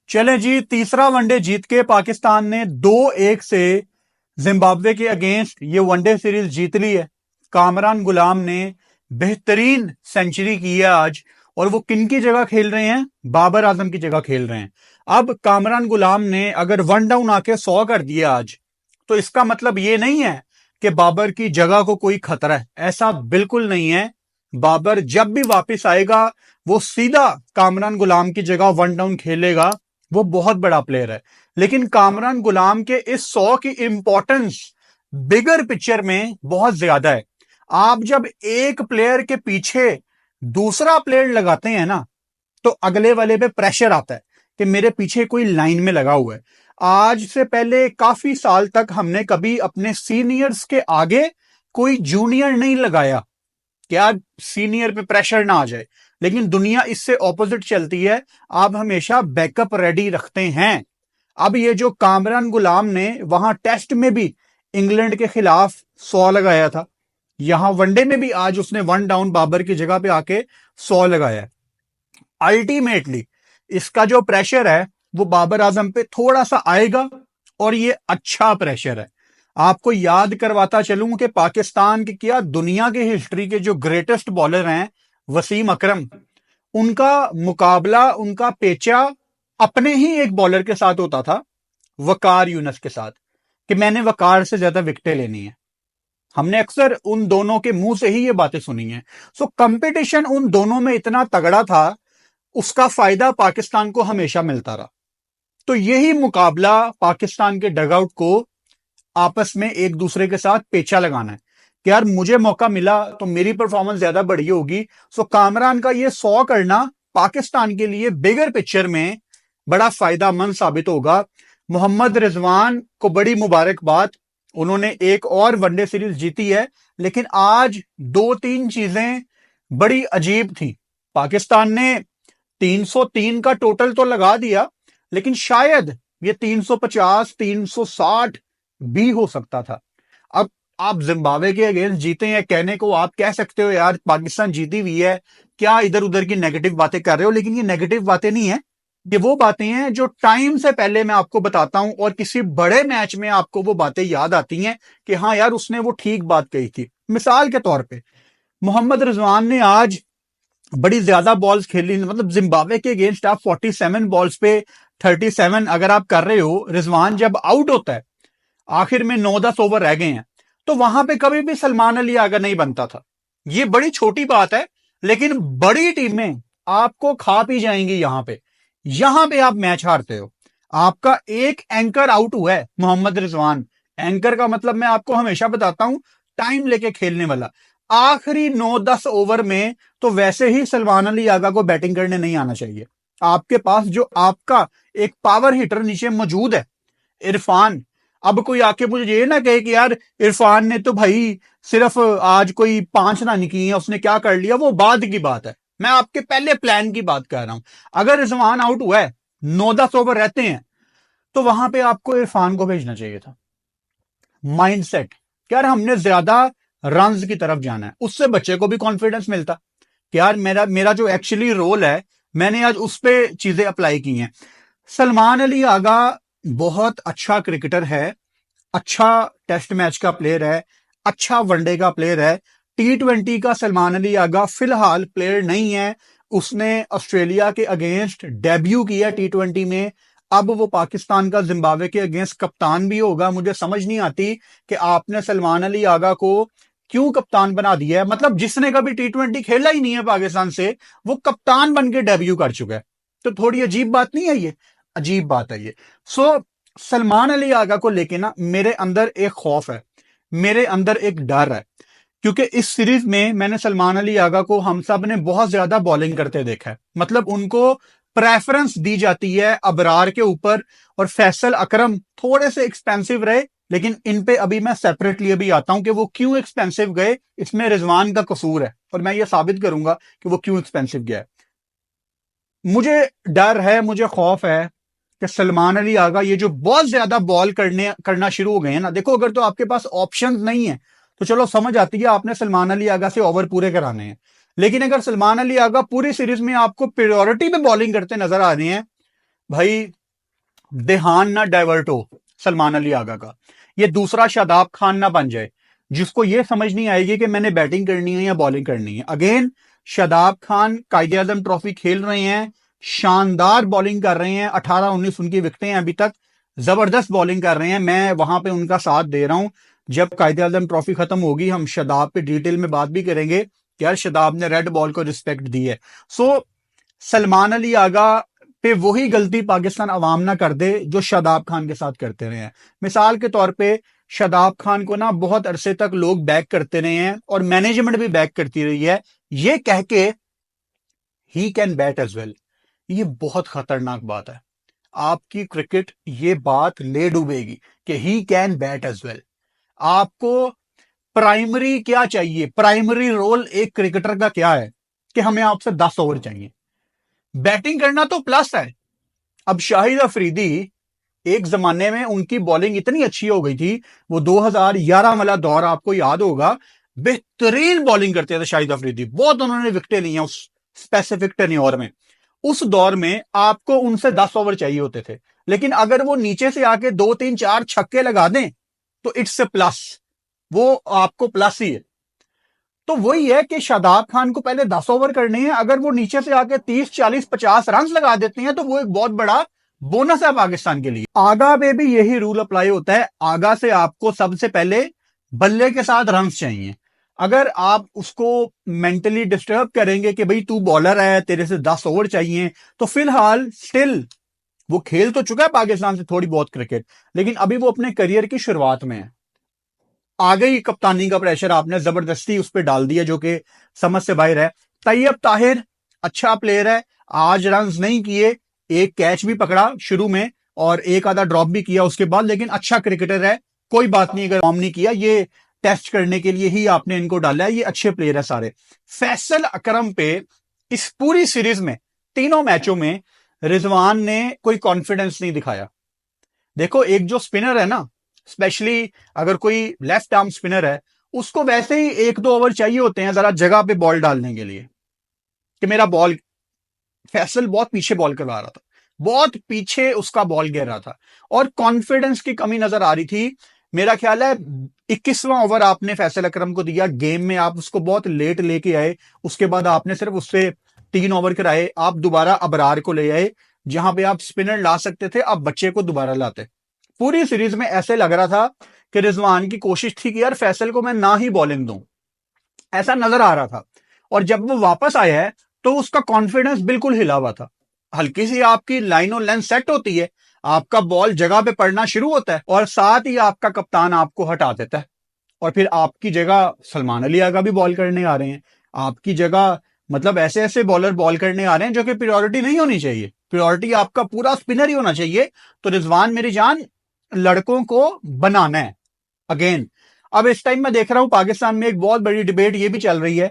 चले जी, तीसरा वनडे जीत के पाकिस्तान ने 2-1 से जिम्बाब्वे के अगेंस्ट ये वनडे सीरीज जीत ली है। कामरान गुलाम ने बेहतरीन सेंचुरी की है आज, और वो किन की जगह खेल रहे हैं? बाबर आजम की जगह खेल रहे हैं। अब कामरान गुलाम ने अगर वन डाउन आके 100 कर दिया आज, तो इसका मतलब ये नहीं है कि बाबर की जगह को कोई खतरा है। ऐसा बिल्कुल नहीं है। बाबर जब भी वापस आएगा वो सीधा कामरान गुलाम की जगह वन डाउन खेलेगा। वो बहुत बड़ा प्लेयर है, लेकिन कामरान गुलाम के इस 100 की इंपॉर्टेंस बिगर पिक्चर में बहुत ज्यादा है। आप जब एक प्लेयर के पीछे दूसरा प्लेयर लगाते हैं ना, तो अगले वाले पे प्रेशर आता है कि मेरे पीछे कोई लाइन में लगा हुआ है। आज से पहले काफी साल तक हमने कभी अपने सीनियर्स के आगे कोई जूनियर नहीं लगाया, क्या सीनियर पे प्रेशर ना आ जाए। लेकिन दुनिया इससे ऑपोजिट चलती है। आप हमेशा बैकअप रेडी रखते हैं। अब ये जो कामरान गुलाम ने वहां टेस्ट में भी इंग्लैंड के खिलाफ 100 लगाया था, यहां वनडे में भी आज उसने वन डाउन बाबर की जगह पे आके 100 लगाया है। अल्टीमेटली इसका जो प्रेशर है वो बाबर आजम पे थोड़ा सा आएगा, और ये अच्छा प्रेशर है। आपको याद करवाता चलूं कि पाकिस्तान के क्या दुनिया के हिस्ट्री के जो ग्रेटेस्ट बॉलर हैं वसीम अकरम, उनका मुकाबला, उनका पेचा अपने ही एक बॉलर के साथ होता था, वकार यूनस के साथ, कि मैंने वकार से ज्यादा विकेटें लेनी है। हमने अक्सर उन दोनों के मुंह से ही ये बातें सुनी है। सो कंपटीशन उन दोनों में इतना तगड़ा था, उसका फायदा पाकिस्तान को हमेशा मिलता रहा। तो यही मुकाबला पाकिस्तान के डगआउट को आपस में एक दूसरे के साथ पेचा लगाना है कि यार मुझे मौका मिला तो मेरी परफॉर्मेंस ज्यादा बढ़ी होगी। सो कामरान का ये 100 करना पाकिस्तान के लिए बिगर पिक्चर में बड़ा फायदामंद साबित होगा। मोहम्मद रिजवान को बड़ी मुबारकबाद, उन्होंने एक और वनडे सीरीज जीती है। लेकिन आज 2-3 चीजें बड़ी अजीब थी। पाकिस्तान ने 303 का टोटल तो लगा दिया, लेकिन शायद ये 350 360 भी हो सकता था। अब आप जिम्बाब्वे के अगेंस्ट जीते हैं, कहने को आप कह सकते हो यार पाकिस्तान जीती हुई है, क्या इधर उधर की नेगेटिव बातें कर रहे हो। लेकिन ये नेगेटिव बातें नहीं है, ये वो बातें हैं जो टाइम से पहले मैं आपको बताता हूं, और किसी बड़े मैच में आपको वो बातें याद आती हैं कि हाँ यार उसने वो ठीक बात कही थी। मिसाल के तौर पे मोहम्मद रिजवान ने आज बड़ी ज्यादा बॉल्स खेली, मतलब जिम्बाब्वे के अगेंस्ट आप 47 बॉल्स पे 37 अगर आप कर रहे हो, रिजवान जब आउट होता है आखिर में 9-10 ओवर रह गए हैं, तो वहां पे कभी भी सलमान अली आगा नहीं बनता था। ये बड़ी छोटी बात है, लेकिन बड़ी टीमें आपको खा पी जाएंगी। यहां पे आप मैच हारते हो। आपका एक एंकर आउट हुआ है, मोहम्मद रिजवान। एंकर का मतलब मैं आपको हमेशा बताता हूं, टाइम लेके खेलने वाला। आखिरी 9-10 ओवर में तो वैसे ही सलमान अली आगा को बैटिंग करने नहीं आना चाहिए। आपके पास जो आपका एक पावर हिटर नीचे मौजूद है, इरफान। अब कोई आके मुझे ये ना कहे कि यार इरफान ने तो भाई सिर्फ आज कोई 5 रन की है, उसने क्या कर लिया, वो बाद की बात है। मैं आपके पहले प्लान की बात कर रहा हूं। अगर रिजवान आउट हुआ है, 9-10 ओवर रहते हैं, तो वहां पे आपको इरफान को भेजना चाहिए था। माइंडसेट, यार हमने ज्यादा रन्स की तरफ जाना है, उससे बच्चे को भी कॉन्फिडेंस मिलता कि यार मेरा मेरा जो एक्चुअली रोल है, मैंने आज उस पर चीजें अप्लाई की हैं। सलमान अली आगा बहुत अच्छा क्रिकेटर है, अच्छा टेस्ट मैच का प्लेयर है, अच्छा वनडे का प्लेयर है। T20 का सलमान अली आगा फिलहाल प्लेयर नहीं है। उसने ऑस्ट्रेलिया के अगेंस्ट डेब्यू किया T20 में। अब वो पाकिस्तान का जिम्बाब्वे के अगेंस्ट कप्तान भी होगा। मुझे समझ नहीं आती कि आपने सलमान अली आगा को क्यों कप्तान बना दिया है। मतलब जिसने कभी T20 खेला ही नहीं है पाकिस्तान से, वो कप्तान बन के डेब्यू कर चुका है। तो थोड़ी अजीब बात नहीं है ये? अजीब बात है ये। सो सलमान अली आगा को लेके ना मेरे अंदर एक खौफ है, मेरे अंदर एक डर है, क्योंकि इस सीरीज में मैंने सलमान अली आगा को हम सब ने बहुत ज्यादा बॉलिंग करते देखा है। मतलब उनको प्रेफरेंस दी जाती है अबरार के ऊपर, और फैसल अकरम थोड़े से एक्सपेंसिव रहे। लेकिन इन पे अभी मैं सेपरेटली अभी आता हूं कि वो क्यों एक्सपेंसिव गए। इसमें रिजवान का कसूर है, और मैं ये साबित करूंगा कि वो क्यों एक्सपेंसिव गया है। मुझे डर है, मुझे खौफ है कि सलमान अली आगा ये जो बहुत ज्यादा बॉल करना शुरू हो गए हैं ना। देखो, अगर तो आपके पास ऑप्शन नहीं है तो चलो समझ आती है, आपने सलमान अली आगा से ओवर पूरे कराने हैं। लेकिन अगर सलमान अली आगा पूरी सीरीज में आपको प्रायोरिटी पे बॉलिंग करते नजर आ रहे हैं, भाई ध्यान ना डाइवर्ट हो सलमान अली आगा का, ये दूसरा शादाब खान ना बन जाए जिसको ये समझ नहीं आएगी कि मैंने बैटिंग करनी है या बॉलिंग करनी है। अगेन शादाब खान कायदे आजम ट्रॉफी खेल रहे हैं, शानदार बॉलिंग कर रहे हैं, 18-19 उनकी विकेटें हैं अभी तक, जबरदस्त बॉलिंग कर रहे हैं, मैं वहां पे उनका साथ दे रहा हूं। जब कायदे आजम ट्रॉफी खत्म होगी हम शादाब पे डिटेल में बात भी करेंगे कि यार शादाब ने रेड बॉल को रिस्पेक्ट दी है। सो सलमान अली आगा पे वही गलती पाकिस्तान अवाम ना कर दे जो शादाब खान के साथ करते रहे हैं। मिसाल के तौर पे शादाब खान को ना बहुत अरसे तक लोग बैक करते रहे हैं और मैनेजमेंट भी बैक करती रही है, ये कह के ही कैन बैट एज वेल। ये बहुत खतरनाक बात है, आपकी क्रिकेट ये बात ले डूबेगी कि he can bat as well. आपको प्राइमरी क्या चाहिए, प्राइमरी रोल एक क्रिकेटर का क्या है कि हमें आपसे 10 ओवर चाहिए, बैटिंग करना तो प्लस है। अब शाहिद अफरीदी, एक जमाने में उनकी बॉलिंग इतनी अच्छी हो गई थी, वो 2011 वाला दौर आपको याद होगा, बेहतरीन बॉलिंग करते थे शाहिद अफरीदी, बहुत उन्होंने विकेटें ली हैं उस स्पेसिफिक टेन्योर में। उस दौर में आपको उनसे 10 ओवर चाहिए होते थे, लेकिन अगर वो नीचे से आके 2-3-4 छक्के लगा दें तो इट्स ए प्लस, वो आपको प्लस ही है। तो वही है कि शादाब खान को पहले 10 ओवर करने हैं, अगर वो नीचे से आके 30-40-50 रन लगा देते हैं तो वो एक बहुत बड़ा बोनस है पाकिस्तान के लिए। आगा पे भी यही रूल अप्लाई होता है, आगा से आपको सबसे पहले बल्ले के साथ रन चाहिए। अगर आप उसको मेंटली डिस्टर्ब करेंगे कि भाई तू बॉलर है, तेरे से 10 ओवर चाहिए, तो फिलहाल स्टिल वो खेल तो चुका है पाकिस्तान से थोड़ी बहुत क्रिकेट, लेकिन अभी वो अपने करियर की शुरुआत में है। आ गई कप्तानी का प्रेशर, आपने जबरदस्ती उस पर डाल दिया जो कि समझ से बाहर है। तैयब ताहिर अच्छा प्लेयर है, आज रन नहीं किए, एक कैच भी पकड़ा शुरू में और एक आधा ड्रॉप भी किया उसके बाद, लेकिन अच्छा क्रिकेटर है, कोई बात नहीं अगर फॉर्म नहीं किया, ये टेस्ट करने के लिए ही आपने इनको डाला है, ये अच्छे प्लेयर है सारे। फैसल अकरम पे इस पूरी सीरीज में तीनों मैचों में रिजवान ने कोई कॉन्फिडेंस नहीं दिखाया। देखो एक जो स्पिनर है ना, स्पेशली अगर कोई लेफ्ट आर्म स्पिनर है, उसको वैसे ही 1-2 ओवर चाहिए होते हैं जरा जगह पे बॉल डालने के लिए कि मेरा बॉल, फैसल बहुत पीछे बॉल करवा रहा था, बहुत पीछे उसका बॉल गिर रहा था और कॉन्फिडेंस की कमी नजर आ रही थी। मेरा ख्याल है 21वां ओवर आपने फैसल अकरम को दिया गेम में, आप उसको बहुत लेट लेके आए, उसके बाद आपने सिर्फ उससे 3 ओवर कराए, आप दोबारा अबरार को ले आए, जहां पे आप स्पिनर ला सकते थे आप बच्चे को दोबारा लाते। पूरी सीरीज में ऐसे लग रहा था कि रिजवान की कोशिश थी कि यार फैसल को मैं ना ही बॉलिंग दूं, ऐसा नजर आ रहा था। और जब वो वापस आया है तो उसका कॉन्फिडेंस बिल्कुल हिला हुआ था। हल्की सी आपकी लाइन और लेंथ सेट होती है, आपका बॉल जगह पे पड़ना शुरू होता है और साथ ही आपका कप्तान आपको हटा देता है और फिर आपकी जगह सलमान अली आगा भी बॉल करने आ रहे हैं, आपकी जगह मतलब ऐसे ऐसे बॉलर बॉल करने आ रहे हैं जो कि प्रायोरिटी नहीं होनी चाहिए, प्रायोरिटी आपका पूरा स्पिनर ही होना चाहिए। तो रिजवान मेरी जान लड़कों को बनाना है। अगेन अब इस टाइम मैं देख रहा हूं पाकिस्तान में एक बहुत बड़ी डिबेट ये भी चल रही है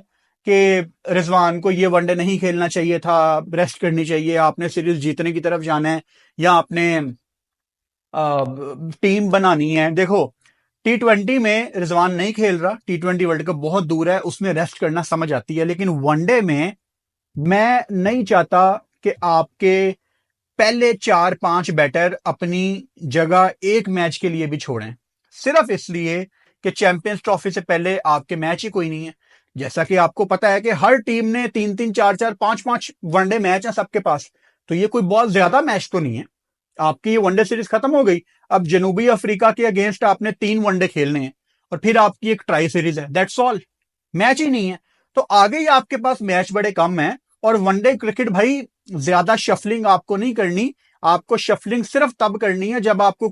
कि रिजवान को ये वनडे नहीं खेलना चाहिए था, रेस्ट करनी चाहिए, आपने सीरीज जीतने की तरफ जाना है या आपने टीम बनानी है। देखो T20 में रिजवान नहीं खेल रहा, T20 वर्ल्ड कप बहुत दूर है, उसमें रेस्ट करना समझ आती है, लेकिन वनडे में मैं नहीं चाहता कि आपके पहले 4-5 बैटर अपनी जगह एक मैच के लिए भी छोड़ें, सिर्फ इसलिए कि चैंपियंस ट्रॉफी से पहले आपके मैच ही कोई नहीं है। जैसा कि आपको पता है कि हर टीम ने 3-3, 4-4, 5-5 वनडे मैच है सबके पास, तो ये कोई बहुत ज्यादा मैच तो नहीं है। आपकी ये वनडे सीरीज खत्म हो गई, अब जनूबी अफ्रीका के अगेंस्ट आपने 3 वनडे खेलने हैं और फिर आपकी एक ट्राई सीरीज है, दैट्स ऑल, मैच ही नहीं है। तो आगे ही आपके पास मैच बड़े कम है और वनडे क्रिकेट भाई ज्यादा शफलिंग आपको नहीं करनी, आपको शफलिंग सिर्फ तब करनी है जब आपको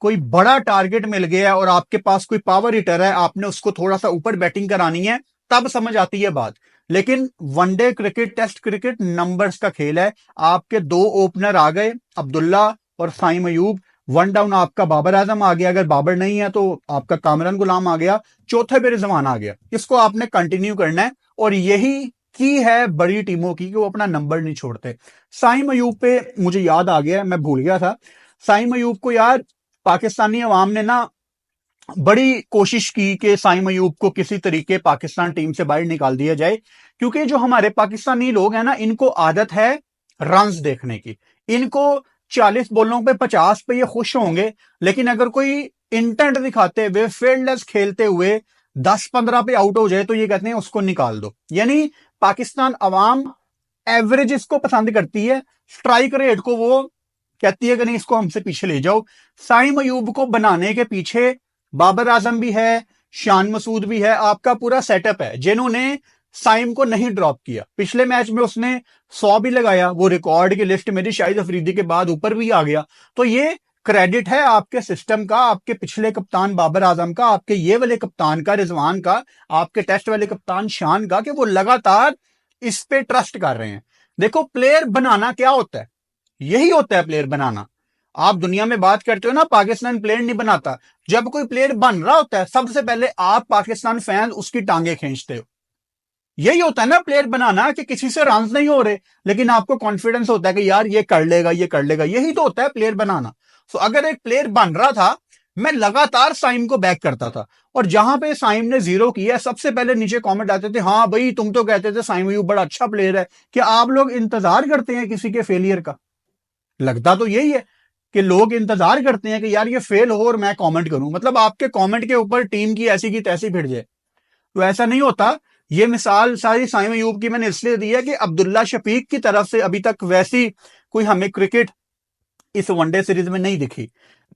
कोई बड़ा टारगेट मिल गया और आपके पास कोई पावर हिटर है, आपने उसको थोड़ा सा ऊपर बैटिंग करानी है, तब समझ आती है बात। लेकिन one day cricket, test cricket numbers का खेल है। आपके 2 ओपनर आ गए, अब्दुल्ला और साइम अयूब, 1 डाउन आपका बाबर आजम आ गया, अगर बाबर नहीं है तो आपका कामरान गुलाम आ गया, चौथे पे रिजवान आ गया, इसको आपने कंटिन्यू करना है और यही की है बड़ी टीमों की कि वो अपना नंबर नहीं छोड़ते। साइम अयूब पे मुझे याद आ गया, मैं भूल गया था, साइम अयूब को यार पाकिस्तानी अवाम ने ना बड़ी कोशिश की कि साइम अयूब को किसी तरीके पाकिस्तान टीम से बाहर निकाल दिया जाए, क्योंकि जो हमारे पाकिस्तानी लोग हैं ना, इनको आदत है रन्स देखने की, इनको 40 बॉलों पे 50 पे ये खुश होंगे, लेकिन अगर कोई इंटेंट दिखाते हुए फील्डलेस खेलते हुए 10-15 पे आउट हो जाए तो ये कहते हैं उसको निकाल दो। यानी पाकिस्तान अवाम एवरेज इसको पसंद करती है, स्ट्राइक रेट को वो कहती है कि नहीं इसको हमसे पीछे ले जाओ। साइम अयूब को बनाने के पीछे बाबर आजम भी है, शान मसूद भी है, आपका पूरा सेटअप है जिन्होंने साइम को नहीं ड्रॉप किया। पिछले मैच में उसने 100 भी लगाया, वो रिकॉर्ड की लिस्ट मेरी शाहिद अफरीदी के बाद ऊपर भी आ गया। तो ये क्रेडिट है आपके सिस्टम का, आपके पिछले कप्तान बाबर आजम का, आपके ये वाले कप्तान का रिजवान का, आपके टेस्ट वाले कप्तान शान का, कि वो लगातार इस पे ट्रस्ट कर रहे हैं। देखो प्लेयर बनाना क्या होता है, यही होता है प्लेयर बनाना। आप दुनिया में बात करते हो ना पाकिस्तान प्लेयर नहीं बनाता, जब कोई प्लेयर बन रहा होता है सबसे पहले आप पाकिस्तान फैन उसकी टांगे खींचते हो। यही होता है ना प्लेयर बनाना, कि किसी से रन नहीं हो रहे लेकिन आपको कॉन्फिडेंस होता है कि यार ये कर लेगा ये कर लेगा, यही तो होता है प्लेयर बनाना। सो अगर एक प्लेयर बन रहा था, मैं लगातार साइम को बैक करता था, और जहां पे साइम ने जीरो किया सबसे पहले नीचे कमेंट आते थे, हाँ भाई तुम तो कहते थे साइम अयूब बड़ा अच्छा प्लेयर है। क्या आप लोग इंतजार करते हैं किसी के फेलियर का? लगता तो यही है कि लोग इंतजार करते हैं कि यार ये फेल हो और मैं कमेंट करूं, मतलब आपके कमेंट के ऊपर टीम की ऐसी की तैसी भिड़ जाए। तो ऐसा नहीं होता। ये मिसाल सारी साइम अयूब की मैंने इसलिए दी है कि अब्दुल्ला शफीक की तरफ से अभी तक वैसी कोई हमें क्रिकेट इस वनडे सीरीज में नहीं दिखी।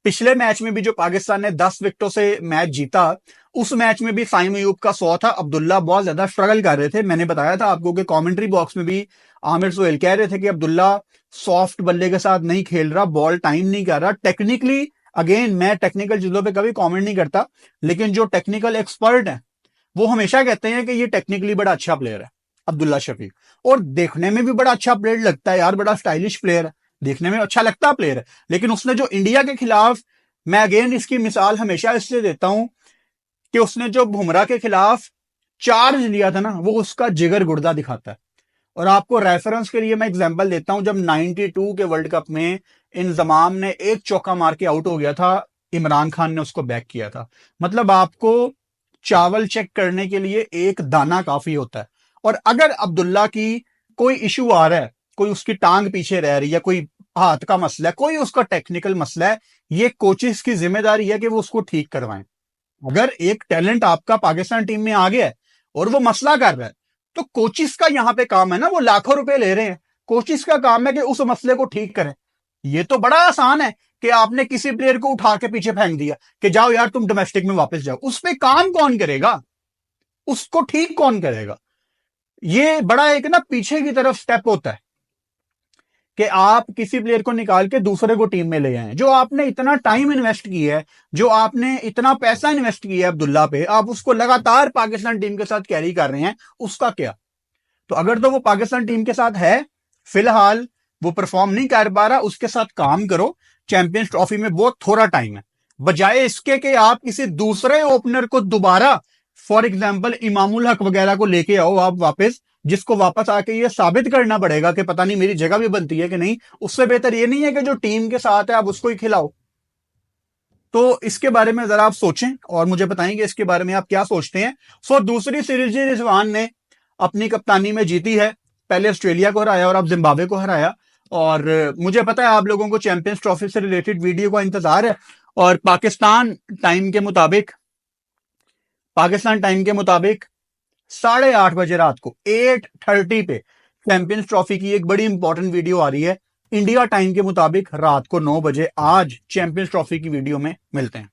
पिछले मैच में भी जो पाकिस्तान ने 10 विकेटों से मैच जीता, उस मैच में भी साइम अयूब का 100 था, अब्दुल्ला बहुत ज्यादा स्ट्रगल कर रहे थे। मैंने बताया था आपको कि कमेंट्री बॉक्स में भी आमिर सोहेल कह रहे थे कि अब्दुल्ला सॉफ्ट बल्ले के साथ नहीं खेल रहा, बॉल टाइम नहीं कर रहा टेक्निकली। अगेन मैं टेक्निकल चीजों पे कभी कमेंट नहीं करता, लेकिन जो टेक्निकल एक्सपर्ट है वो हमेशा कहते हैं कि ये टेक्निकली बड़ा अच्छा प्लेयर है अब्दुल्ला शफीक, और देखने में भी बड़ा अच्छा प्लेयर लगता है यार, बड़ा स्टाइलिश प्लेयर है, देखने में अच्छा लगता प्लेयर है। लेकिन उसने जो इंडिया के खिलाफ, मैं अगेन इसकी मिसाल हमेशा इसलिए देता हूं कि उसने जो बुमराह के खिलाफ चार्ज लिया था ना, वो उसका जिगर गुर्दा दिखाता है। और आपको रेफरेंस के लिए मैं एग्जांपल देता हूं, जब 92 के वर्ल्ड कप में इंजमाम ने एक चौका मार के आउट हो गया था, इमरान खान ने उसको बैक किया था। मतलब आपको चावल चेक करने के लिए एक दाना काफी होता है। और अगर अब्दुल्ला की कोई इशू आ रहा है, कोई उसकी टांग पीछे रह रही है, कोई हाथ का मसला है, कोई उसका टेक्निकल मसला है, ये कोचेस की जिम्मेदारी है कि वो उसको ठीक करवाएं। अगर एक टैलेंट आपका पाकिस्तान टीम में आ गया है और वो मसला कर रहा है, तो कोचिस का यहां पे काम है ना, वो लाखों रुपए ले रहे हैं, कोचिस का काम है कि उस मसले को ठीक करें। ये तो बड़ा आसान है कि आपने किसी प्लेयर को उठा के पीछे फेंक दिया कि जाओ यार तुम डोमेस्टिक में वापस जाओ, उस पे काम कौन करेगा, उसको ठीक कौन करेगा? ये बड़ा एक ना पीछे की तरफ स्टेप होता है कि आप किसी प्लेयर को निकाल के दूसरे को टीम में ले आए। जो आपने इतना टाइम इन्वेस्ट किया है, जो आपने इतना पैसा इन्वेस्ट किया है अब्दुल्ला पे, आप उसको लगातार पाकिस्तान टीम के साथ कैरी कर रहे हैं, उसका क्या? तो अगर तो वो पाकिस्तान टीम के साथ है, फिलहाल वो परफॉर्म नहीं कर पा रहा, उसके साथ काम करो। चैंपियंस ट्रॉफी में बहुत थोड़ा टाइम है, बजाय इसके कि आप किसी दूसरे ओपनर को दोबारा, फॉर एग्जाम्पल इमामुल हक वगैरह को लेके आओ आप वापस, जिसको वापस आके ये साबित करना पड़ेगा कि पता नहीं मेरी जगह भी बनती है कि नहीं। उससे बेहतर ये नहीं है कि जो टीम के साथ है आप उसको ही खिलाओ। तो इसके बारे में जरा आप सोचें और मुझे बताएंगे इसके बारे में आप क्या सोचते हैं। सो दूसरी सीरीज रिजवान ने अपनी कप्तानी में जीती है, पहले ऑस्ट्रेलिया को हराया और अब जिम्बाब्वे को हराया। और मुझे पता है आप लोगों को चैंपियंस ट्रॉफी से रिलेटेड वीडियो का इंतजार है, और पाकिस्तान टाइम के मुताबिक 8:30 बजे रात को 8:30 पे चैंपियंस ट्रॉफी की एक बड़ी इंपॉर्टेंट वीडियो आ रही है। इंडिया टाइम के मुताबिक रात को 9 बजे आज चैंपियंस ट्रॉफी की वीडियो में मिलते हैं।